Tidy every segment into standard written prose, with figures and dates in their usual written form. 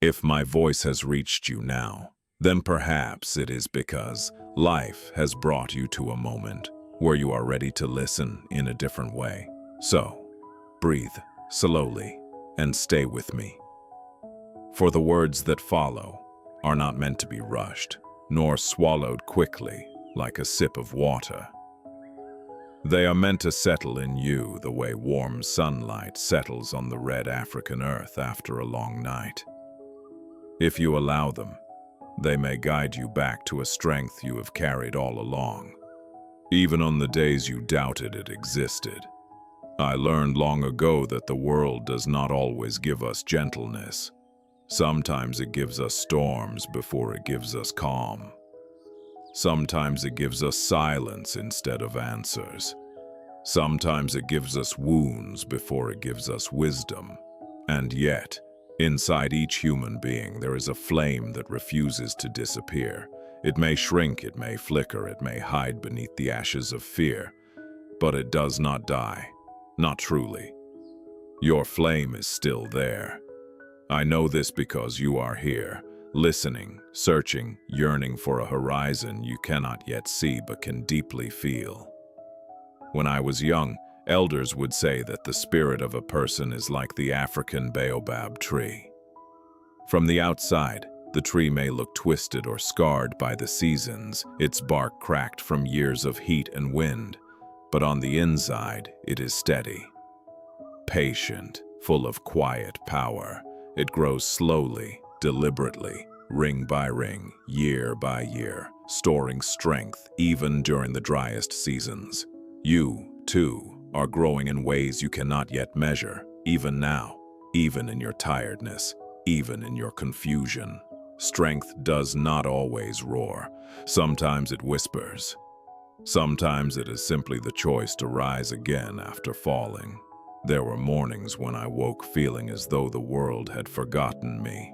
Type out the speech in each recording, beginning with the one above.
If my voice has reached you now, then perhaps it is because life has brought you to a moment where you are ready to listen in a different way. So, breathe slowly and stay with me. For the words that follow are not meant to be rushed, nor swallowed quickly like a sip of water. They are meant to settle in you the way warm sunlight settles on the red African earth after a long night. If you allow them, they may guide you back to a strength you have carried all along, even on the days you doubted it existed. I learned long ago that the world does not always give us gentleness. Sometimes it gives us storms before it gives us calm. Sometimes it gives us silence instead of answers. Sometimes it gives us wounds before it gives us wisdom. And yet, inside each human being there is a flame that refuses to disappear. It may shrink, it may flicker, it may hide beneath the ashes of fear, but it does not die. Not truly. Your flame is still there. I know this because you are here, listening, searching, yearning for a horizon you cannot yet see but can deeply feel. When I was young, elders would say that the spirit of a person is like the African baobab tree. From the outside, the tree may look twisted or scarred by the seasons, its bark cracked from years of heat and wind, but on the inside, it is steady, patient, full of quiet power. It grows slowly, deliberately, ring by ring, year by year, storing strength even during the driest seasons. You, too, are growing in ways you cannot yet measure, even now, even in your tiredness, even in your confusion. Strength does not always roar. Sometimes it whispers. Sometimes it is simply the choice to rise again after falling. There were mornings when I woke feeling as though the world had forgotten me,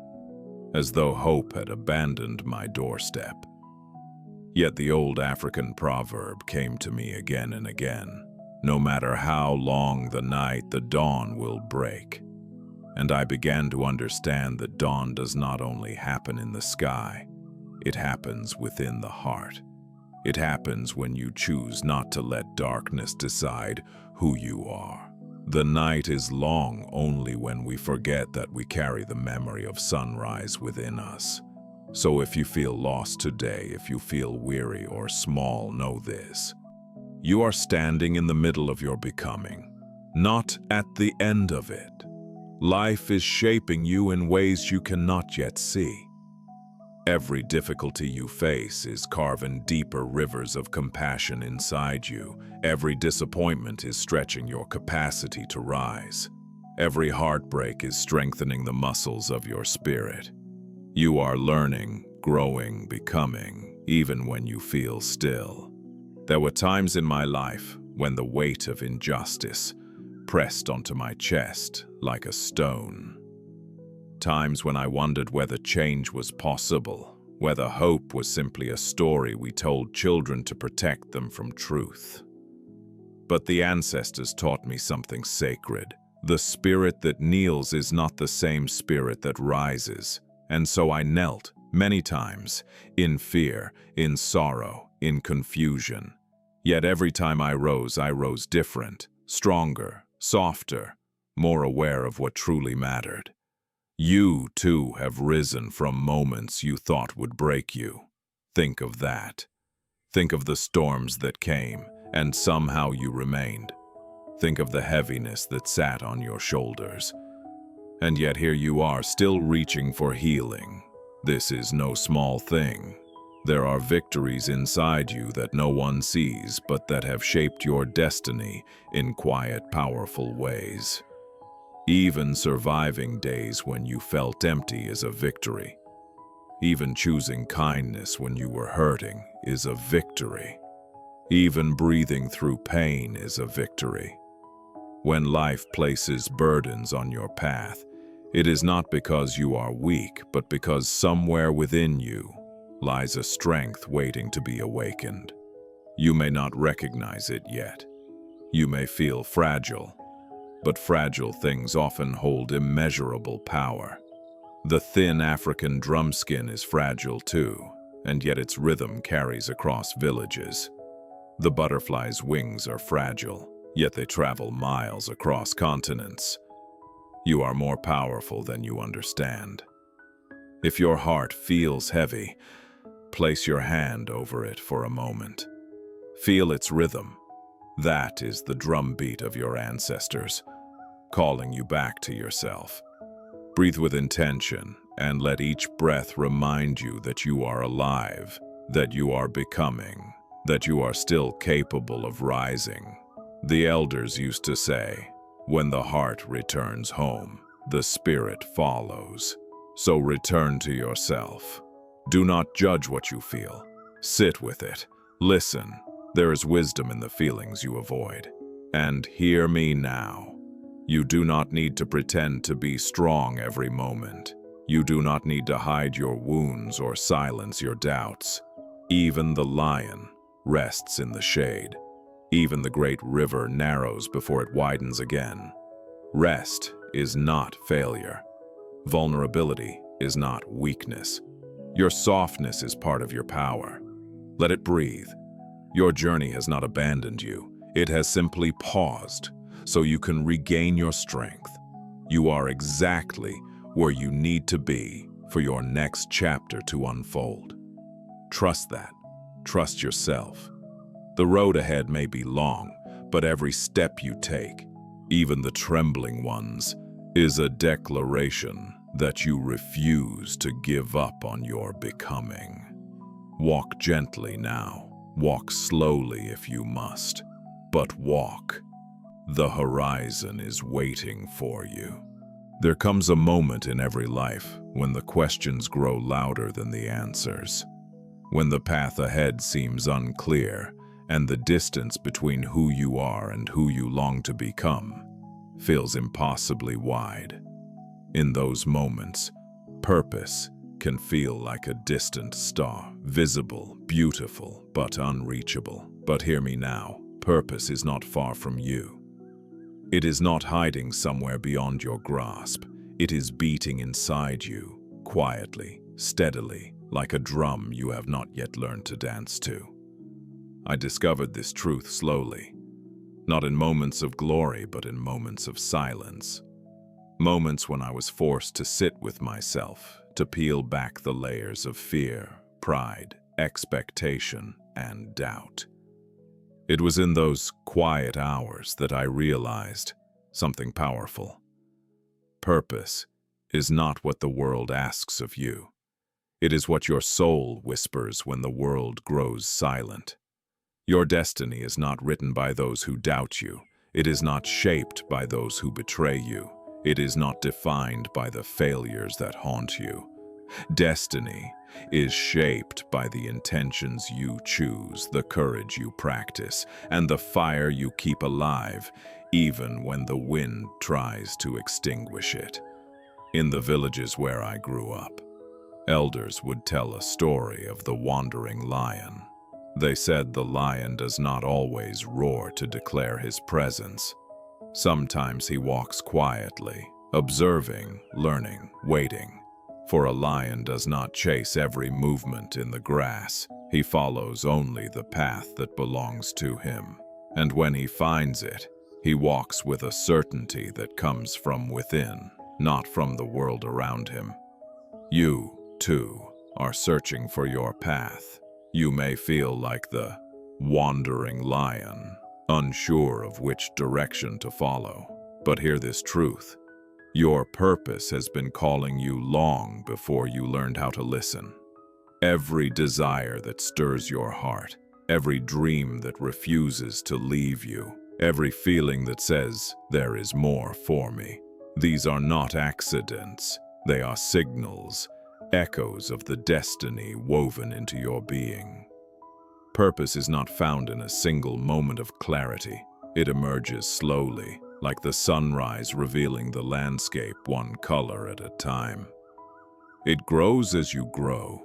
as though hope had abandoned my doorstep. Yet the old African proverb came to me again and again. No matter how long the night, the dawn will break. And I began to understand that dawn does not only happen in the sky, it happens within the heart. It happens when you choose not to let darkness decide who you are. The night is long only when we forget that we carry the memory of sunrise within us. So if you feel lost today, if you feel weary or small, know this. You are standing in the middle of your becoming, not at the end of it. Life is shaping you in ways you cannot yet see. Every difficulty you face is carving deeper rivers of compassion inside you. Every disappointment is stretching your capacity to rise. Every heartbreak is strengthening the muscles of your spirit. You are learning, growing, becoming, even when you feel still. There were times in my life when the weight of injustice pressed onto my chest like a stone. Times when I wondered whether change was possible, whether hope was simply a story we told children to protect them from truth. But the ancestors taught me something sacred. The spirit that kneels is not the same spirit that rises. And so I knelt many times, in fear, in sorrow, in confusion. Yet every time I rose different, stronger, softer, more aware of what truly mattered. You, too, have risen from moments you thought would break you. Think of that. Think of the storms that came, and somehow you remained. Think of the heaviness that sat on your shoulders. And yet here you are, still reaching for healing. This is no small thing. There are victories inside you that no one sees, but that have shaped your destiny in quiet, powerful ways. Even surviving days when you felt empty is a victory. Even choosing kindness when you were hurting is a victory. Even breathing through pain is a victory. When life places burdens on your path, it is not because you are weak, but because somewhere within you lies a strength waiting to be awakened. You may not recognize it yet. You may feel fragile, but fragile things often hold immeasurable power. The thin African drumskin is fragile too, and yet its rhythm carries across villages. The butterfly's wings are fragile, yet they travel miles across continents. You are more powerful than you understand. If your heart feels heavy, place your hand over it for a moment. Feel its rhythm. That is the drumbeat of your ancestors, calling you back to yourself. Breathe with intention, and let each breath remind you that you are alive, that you are becoming, that you are still capable of rising. The elders used to say, "When the heart returns home, the spirit follows." So return to yourself. Do not judge what you feel. Sit with it. Listen. There is wisdom in the feelings you avoid. And hear me now. You do not need to pretend to be strong every moment. You do not need to hide your wounds or silence your doubts. Even the lion rests in the shade. Even the great river narrows before it widens again. Rest is not failure. Vulnerability is not weakness. Your softness is part of your power. Let it breathe. Your journey has not abandoned you. It has simply paused so you can regain your strength. You are exactly where you need to be for your next chapter to unfold. Trust that. Trust yourself. The road ahead may be long, but every step you take, even the trembling ones, is a declaration that you refuse to give up on your becoming. Walk gently now. Walk slowly if you must, but walk. The horizon is waiting for you. There comes a moment in every life when the questions grow louder than the answers, when the path ahead seems unclear and the distance between who you are and who you long to become feels impossibly wide. In those moments, purpose can feel like a distant star, visible, beautiful, but unreachable. But hear me now, purpose is not far from you. It is not hiding somewhere beyond your grasp. It is beating inside you, quietly, steadily, like a drum you have not yet learned to dance to. I discovered this truth slowly, not in moments of glory, but in moments of silence. Moments when I was forced to sit with myself, to peel back the layers of fear, pride, expectation, and doubt. It was in those quiet hours that I realized something powerful. Purpose is not what the world asks of you. It is what your soul whispers when the world grows silent. Your destiny is not written by those who doubt you. It is not shaped by those who betray you. It is not defined by the failures that haunt you. Destiny is shaped by the intentions you choose, the courage you practice, and the fire you keep alive, even when the wind tries to extinguish it. In the villages where I grew up, elders would tell a story of the wandering lion. They said the lion does not always roar to declare his presence. Sometimes he walks quietly, observing, learning, waiting. For a lion does not chase every movement in the grass. He follows only the path that belongs to him. And when he finds it, he walks with a certainty that comes from within, not from the world around him. You, too, are searching for your path. You may feel like the wandering lion, unsure of which direction to follow. But hear this truth. Your purpose has been calling you long before you learned how to listen. Every desire that stirs your heart, every dream that refuses to leave you, every feeling that says, "There is more for me." These are not accidents. They are signals, echoes of the destiny woven into your being. Purpose is not found in a single moment of clarity. It emerges slowly, like the sunrise revealing the landscape one color at a time. It grows as you grow.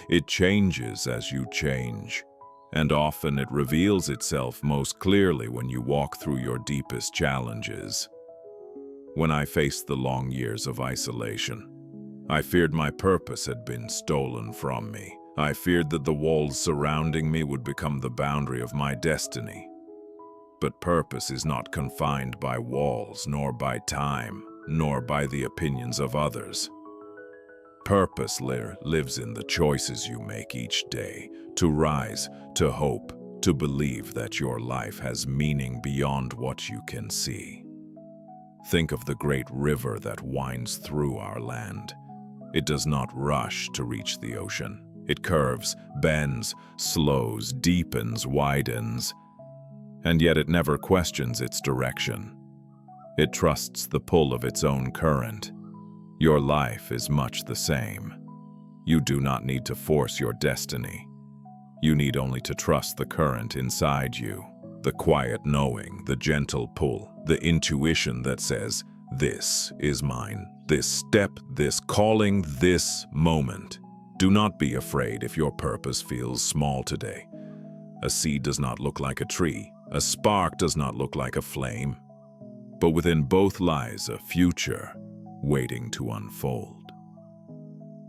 It changes as you change. And often it reveals itself most clearly when you walk through your deepest challenges. When I faced the long years of isolation, I feared my purpose had been stolen from me. I feared that the walls surrounding me would become the boundary of my destiny. But purpose is not confined by walls, nor by time, nor by the opinions of others. Purpose lives in the choices you make each day, to rise, to hope, to believe that your life has meaning beyond what you can see. Think of the great river that winds through our land. It does not rush to reach the ocean. It curves, bends, slows, deepens, widens, and yet it never questions its direction. It trusts the pull of its own current. Your life is much the same. You do not need to force your destiny. You need only to trust the current inside you, the quiet knowing, the gentle pull, the intuition that says, "This is mine, this step, this calling, this moment." Do not be afraid if your purpose feels small today. A seed does not look like a tree. A spark does not look like a flame. But within both lies a future waiting to unfold.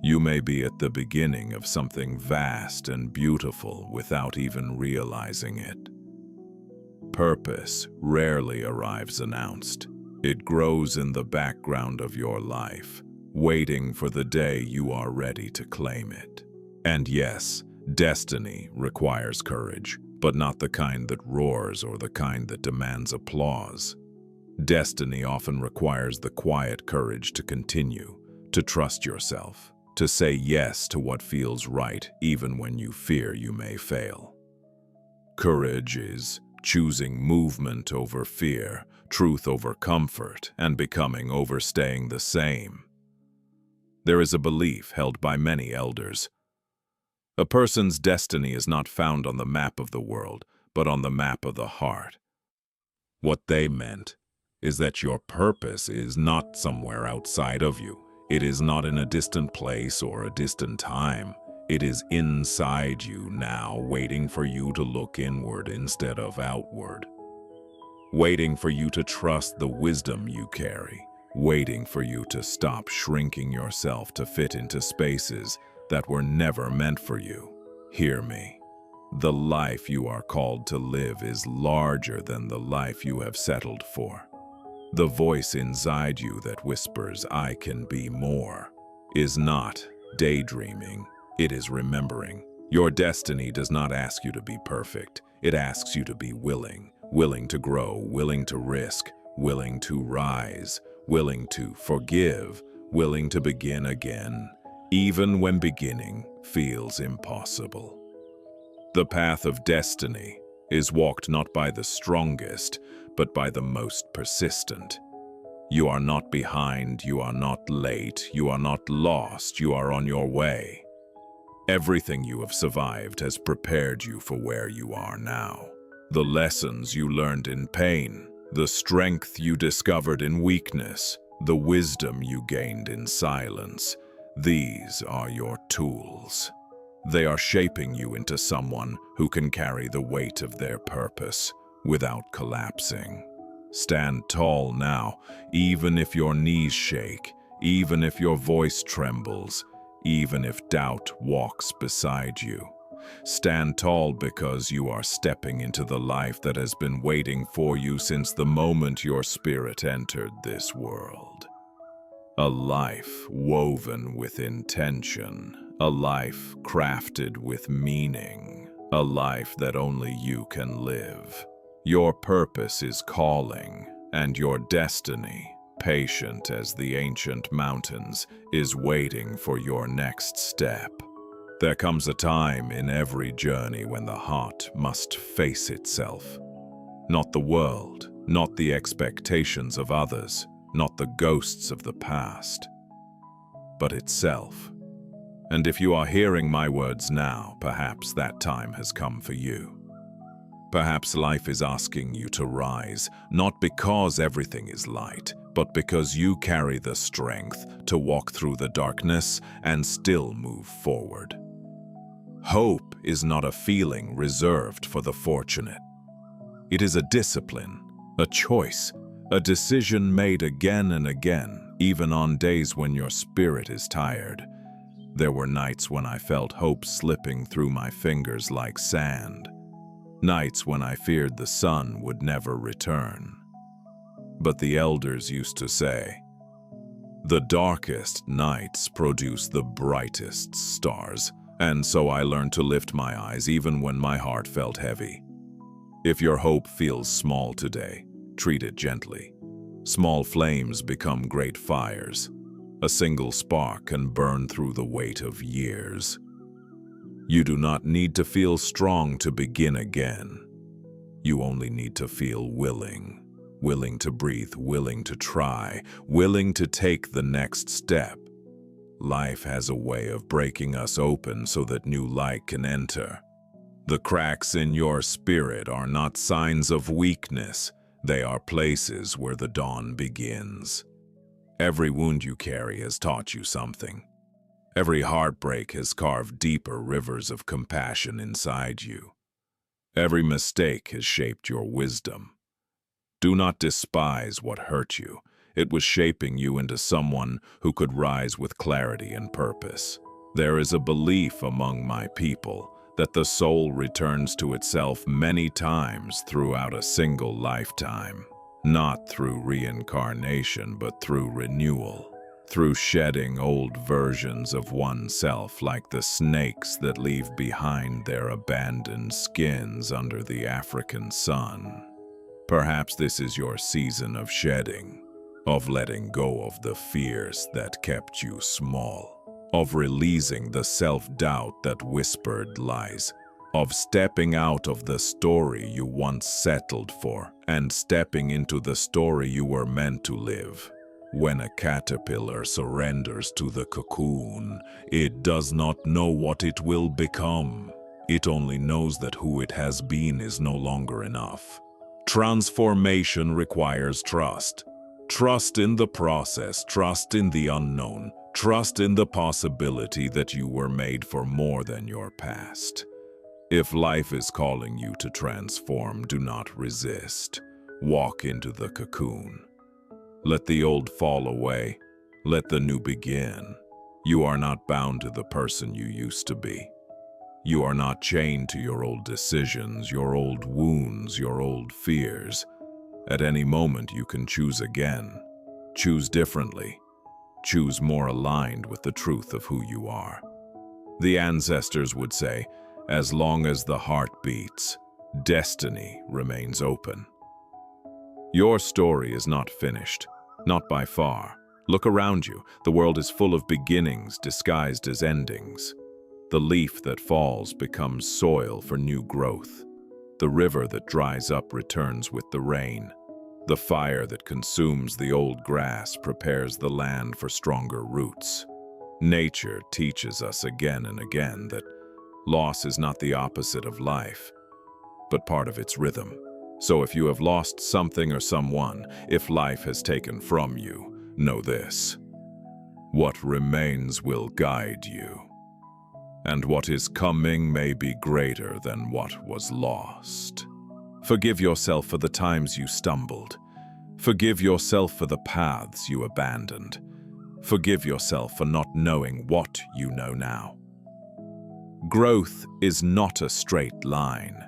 You may be at the beginning of something vast and beautiful without even realizing it. Purpose rarely arrives announced. It grows in the background of your life, waiting for the day you are ready to claim it. And yes, destiny requires courage, but not the kind that roars or the kind that demands applause. Destiny often requires the quiet courage to continue, to trust yourself, to say yes to what feels right even when you fear you may fail. Courage is choosing movement over fear, truth over comfort, and becoming over staying the same. There is a belief held by many elders. A person's destiny is not found on the map of the world, but on the map of the heart. What they meant is that your purpose is not somewhere outside of you. It is not in a distant place or a distant time. It is inside you now, waiting for you to look inward instead of outward. Waiting for you to trust the wisdom you carry. Waiting for you to stop shrinking yourself to fit into spaces that were never meant for you. Hear me. The life you are called to live is larger than the life you have settled for. The voice inside you that whispers, "I can be more," is not daydreaming, it is remembering. Your destiny does not ask you to be perfect. It asks you to be willing. Willing to grow, willing to risk, willing to rise, willing to forgive, willing to begin again, even when beginning feels impossible. The path of destiny is walked not by the strongest, but by the most persistent. You are not behind, you are not late, you are not lost, you are on your way. Everything you have survived has prepared you for where you are now. The lessons you learned in pain, the strength you discovered in weakness, the wisdom you gained in silence, these are your tools. They are shaping you into someone who can carry the weight of their purpose without collapsing. Stand tall now, even if your knees shake, even if your voice trembles, even if doubt walks beside you. Stand tall because you are stepping into the life that has been waiting for you since the moment your spirit entered this world. A life woven with intention, a life crafted with meaning, a life that only you can live. Your purpose is calling, and your destiny, patient as the ancient mountains, is waiting for your next step. There comes a time in every journey when the heart must face itself. Not the world, not the expectations of others, not the ghosts of the past, but itself. And if you are hearing my words now, perhaps that time has come for you. Perhaps life is asking you to rise, not because everything is light, but because you carry the strength to walk through the darkness and still move forward. Hope is not a feeling reserved for the fortunate. It is a discipline, a choice, a decision made again and again, Even on days when your spirit is tired, there were nights when I felt hope slipping through my fingers like sand. Nights when I feared the sun would never return. But the elders used to say, "The darkest nights produce the brightest stars." And so I learned to lift my eyes even when my heart felt heavy. If your hope feels small today, treat it gently. Small flames become great fires. A single spark can burn through the weight of years. You do not need to feel strong to begin again. You only need to feel willing. Willing to breathe, willing to try, willing to take the next step. Life has a way of breaking us open so that new light can enter. The cracks in your spirit are not signs of weakness. They are places where the dawn begins. Every wound you carry has taught you something. Every heartbreak has carved deeper rivers of compassion inside you. Every mistake has shaped your wisdom. Do not despise what hurt you. It was shaping you into someone who could rise with clarity and purpose. There is a belief among my people that the soul returns to itself many times throughout a single lifetime. Not through reincarnation, but through renewal. Through shedding old versions of oneself, like the snakes that leave behind their abandoned skins under the African sun. Perhaps this is your season of shedding, of letting go of the fears that kept you small, of releasing the self-doubt that whispered lies, of stepping out of the story you once settled for and stepping into the story you were meant to live. When a caterpillar surrenders to the cocoon, it does not know what it will become. It only knows that who it has been is no longer enough. Transformation requires trust. Trust in the process, trust in the unknown, trust in the possibility that you were made for more than your past. If life is calling you to transform, do not resist. Walk into the cocoon. Let the old fall away. Let the new begin. You are not bound to the person you used to be. You are not chained to your old decisions, your old wounds, your old fears. At any moment you can choose again. Choose differently. Choose more aligned with the truth of who you are. The ancestors would say, as long as the heart beats, destiny remains open. Your story is not finished, not by far. Look around you. The world is full of beginnings disguised as endings. The leaf that falls becomes soil for new growth. The river that dries up returns with the rain. The fire that consumes the old grass prepares the land for stronger roots. Nature teaches us again and again that loss is not the opposite of life, but part of its rhythm. So if you have lost something or someone, if life has taken from you, know this: what remains will guide you, and what is coming may be greater than what was lost. Forgive yourself for the times you stumbled. Forgive yourself for the paths you abandoned. Forgive yourself for not knowing what you know now. Growth is not a straight line.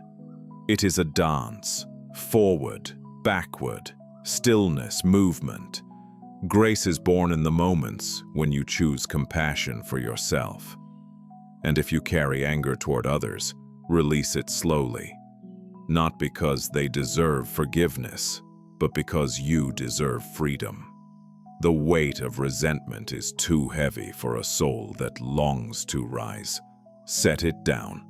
It is a dance. Forward, backward, stillness, movement. Grace is born in the moments when you choose compassion for yourself. And if you carry anger toward others, release it slowly. Not because they deserve forgiveness, but because you deserve freedom. The weight of resentment is too heavy for a soul that longs to rise. Set it down.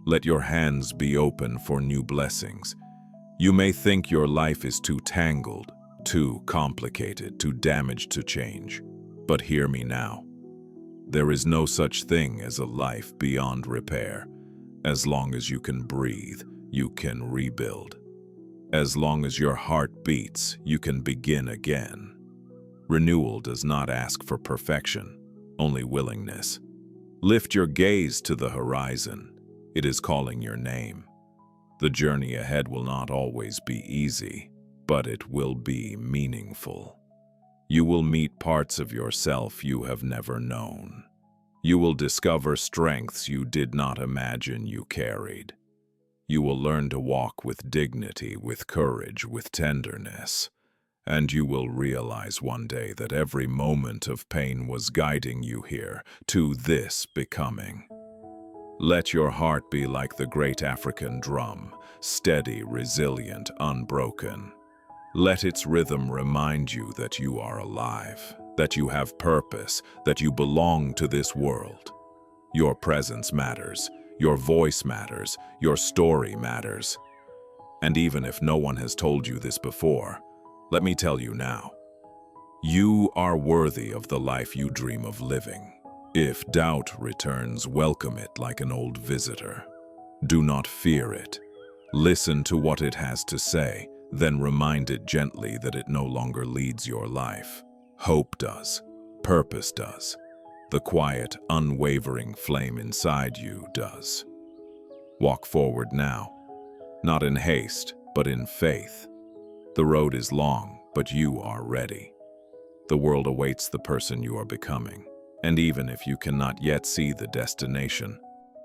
Let your hands be open for new blessings. You may think your life is too tangled, too complicated, too damaged to change. But hear me now. There is no such thing as a life beyond repair. As long as you can breathe, you can rebuild. As long as your heart beats, you can begin again. Renewal does not ask for perfection, only willingness. Lift your gaze to the horizon. It is calling your name. The journey ahead will not always be easy, but it will be meaningful. You will meet parts of yourself you have never known. You will discover strengths you did not imagine you carried. You will learn to walk with dignity, with courage, with tenderness. And you will realize one day that every moment of pain was guiding you here to this becoming. Let your heart be like the great African drum, steady, resilient, unbroken. Let its rhythm remind you that you are alive, that you have purpose, that you belong to this world. Your presence matters, your voice matters, your story matters. And even if no one has told you this before, let me tell you now. You are worthy of the life you dream of living. If doubt returns, welcome it like an old visitor. Do not fear it. Listen to what it has to say, then remind it gently that it no longer leads your life. Hope does. Purpose does. The quiet, unwavering flame inside you does. Walk forward now, not in haste, but in faith. The road is long, but you are ready. The world awaits the person you are becoming. And even if you cannot yet see the destination,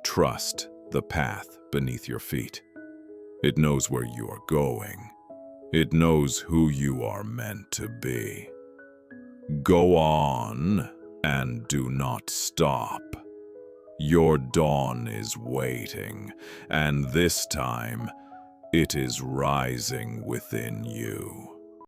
trust the path beneath your feet. It knows where you are going. It knows who you are meant to be. Go on and do not stop. Your dawn is waiting, and this time it is rising within you.